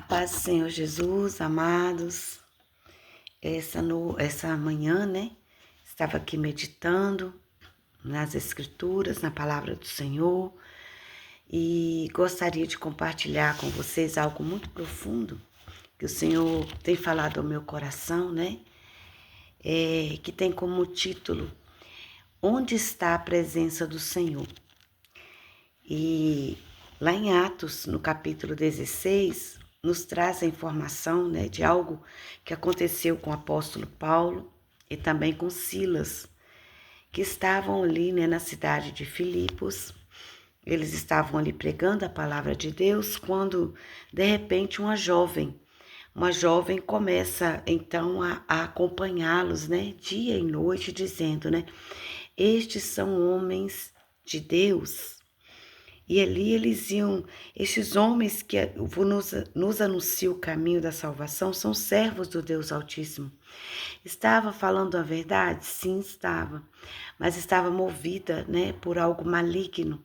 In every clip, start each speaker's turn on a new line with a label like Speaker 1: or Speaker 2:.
Speaker 1: Paz do Senhor Jesus, amados, essa manhã, né, estava aqui meditando nas Escrituras, na Palavra do Senhor, e gostaria de compartilhar com vocês algo muito profundo, que o Senhor tem falado ao meu coração, né, que tem como título, Onde está a presença do Senhor? E lá em Atos, no capítulo 16, nos traz a informação, né, de algo que aconteceu com o apóstolo Paulo e também com Silas, que estavam ali, né, na cidade de Filipos. Eles estavam ali pregando a palavra de Deus quando, de repente, uma jovem começa então a acompanhá-los, né, dia e noite, dizendo, né, estes são homens de Deus. E ali eles iam, estes homens que nos anunciam o caminho da salvação são servos do Deus Altíssimo. Estava falando a verdade? Sim, estava. Mas estava movida, né, por algo maligno.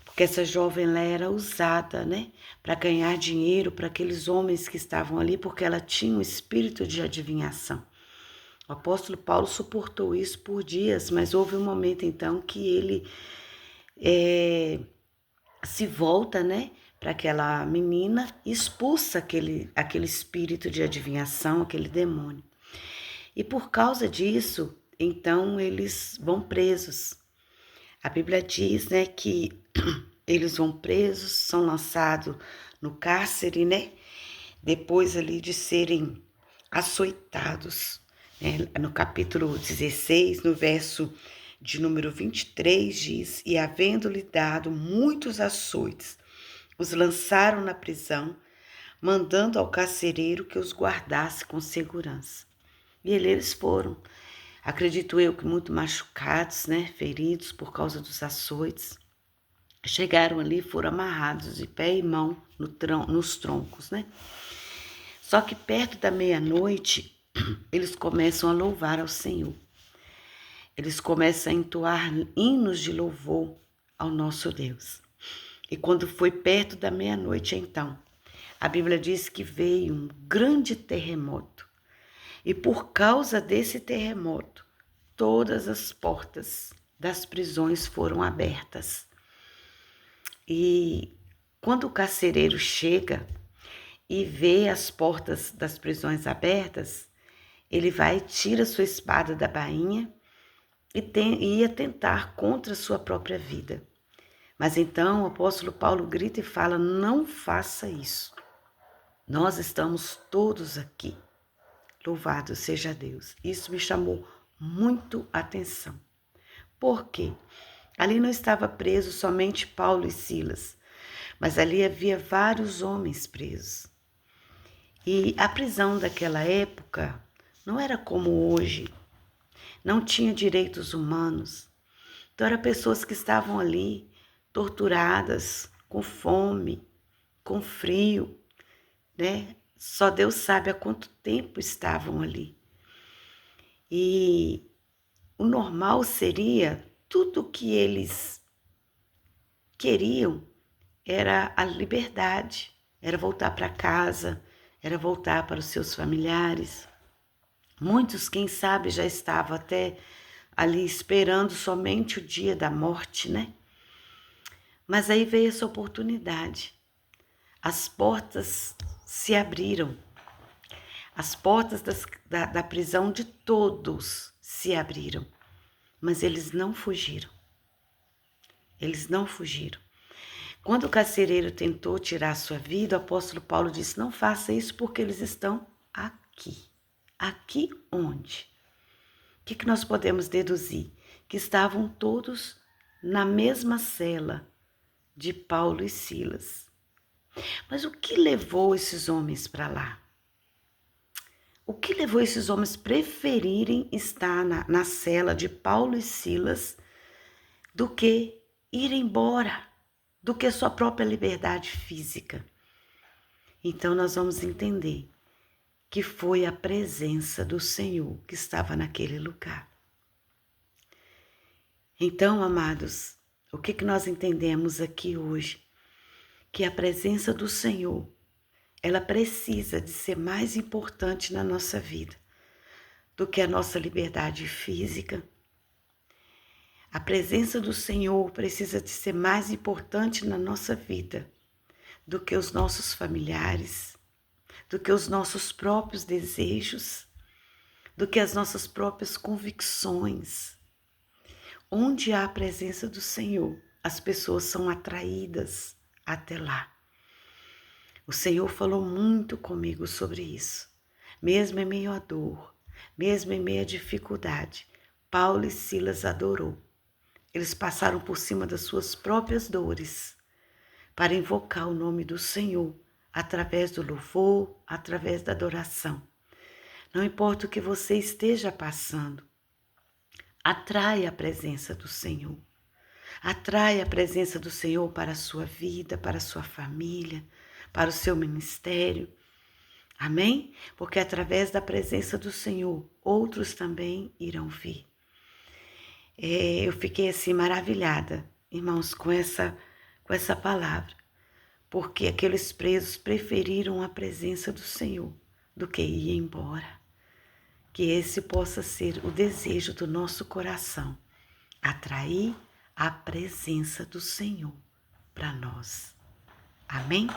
Speaker 1: Porque essa jovem ela era usada, né, para ganhar dinheiro para aqueles homens que estavam ali, porque ela tinha um espírito de adivinhação. O apóstolo Paulo suportou isso por dias, mas houve um momento então que ele se volta, né, para aquela menina e expulsa aquele espírito de adivinhação, aquele demônio. E por causa disso, então eles vão presos. A Bíblia diz, né, que eles vão presos, são lançados no cárcere, né, depois ali de serem açoitados, né, no capítulo 16, no verso de número 23, diz, e havendo-lhe dado muitos açoites, os lançaram na prisão, mandando ao carcereiro que os guardasse com segurança. E eles foram, acredito eu que muito machucados, né, feridos por causa dos açoites. Chegaram ali, foram amarrados de pé e mão nos troncos, né? Só que perto da meia-noite, eles começam a louvar ao Senhor. Eles começam a entoar hinos de louvor ao nosso Deus. E quando foi perto da meia-noite, então, a Bíblia diz que veio um grande terremoto. E por causa desse terremoto, todas as portas das prisões foram abertas. E quando o carcereiro chega e vê as portas das prisões abertas, ele vai, tira sua espada da bainha e ia tentar contra a sua própria vida. Mas então o apóstolo Paulo grita e fala, não faça isso. Nós estamos todos aqui. Louvado seja Deus. Isso me chamou muito a atenção. Por quê? Ali não estava preso somente Paulo e Silas, mas ali havia vários homens presos. E a prisão daquela época não era como hoje, não tinha direitos humanos. Então eram pessoas que estavam ali torturadas, com fome, com frio, né? Só Deus sabe há quanto tempo estavam ali. E o normal seria tudo que eles queriam era a liberdade, era voltar para casa, era voltar para os seus familiares. Muitos, quem sabe, já estavam até ali esperando somente o dia da morte, né? Mas aí veio essa oportunidade. As portas se abriram. As portas da prisão de todos se abriram. Mas eles não fugiram. Eles não fugiram. Quando o carcereiro tentou tirar sua vida, o apóstolo Paulo disse, não faça isso porque eles estão aqui. Aqui onde? O que nós podemos deduzir? Que estavam todos na mesma cela de Paulo e Silas. Mas o que levou esses homens para lá? O que levou esses homens preferirem estar na cela de Paulo e Silas do que ir embora, do que sua própria liberdade física? Então nós vamos entender que foi a presença do Senhor que estava naquele lugar. Então, amados, o que nós entendemos aqui hoje? Que a presença do Senhor ela precisa de ser mais importante na nossa vida do que a nossa liberdade física. A presença do Senhor precisa de ser mais importante na nossa vida do que os nossos familiares, do que os nossos próprios desejos, do que as nossas próprias convicções. Onde há a presença do Senhor, as pessoas são atraídas até lá. O Senhor falou muito comigo sobre isso. Mesmo em meio à dor, mesmo em meio à dificuldade, Paulo e Silas adorou. Eles passaram por cima das suas próprias dores para invocar o nome do Senhor através do louvor, através da adoração. Não importa o que você esteja passando, atrai a presença do Senhor. Atrai a presença do Senhor para a sua vida, para a sua família, para o seu ministério. Amém? Porque através da presença do Senhor, outros também irão vir. Eu fiquei assim maravilhada, irmãos, com essa palavra. Porque aqueles presos preferiram a presença do Senhor do que ir embora. Que esse possa ser o desejo do nosso coração, atrair a presença do Senhor para nós. Amém?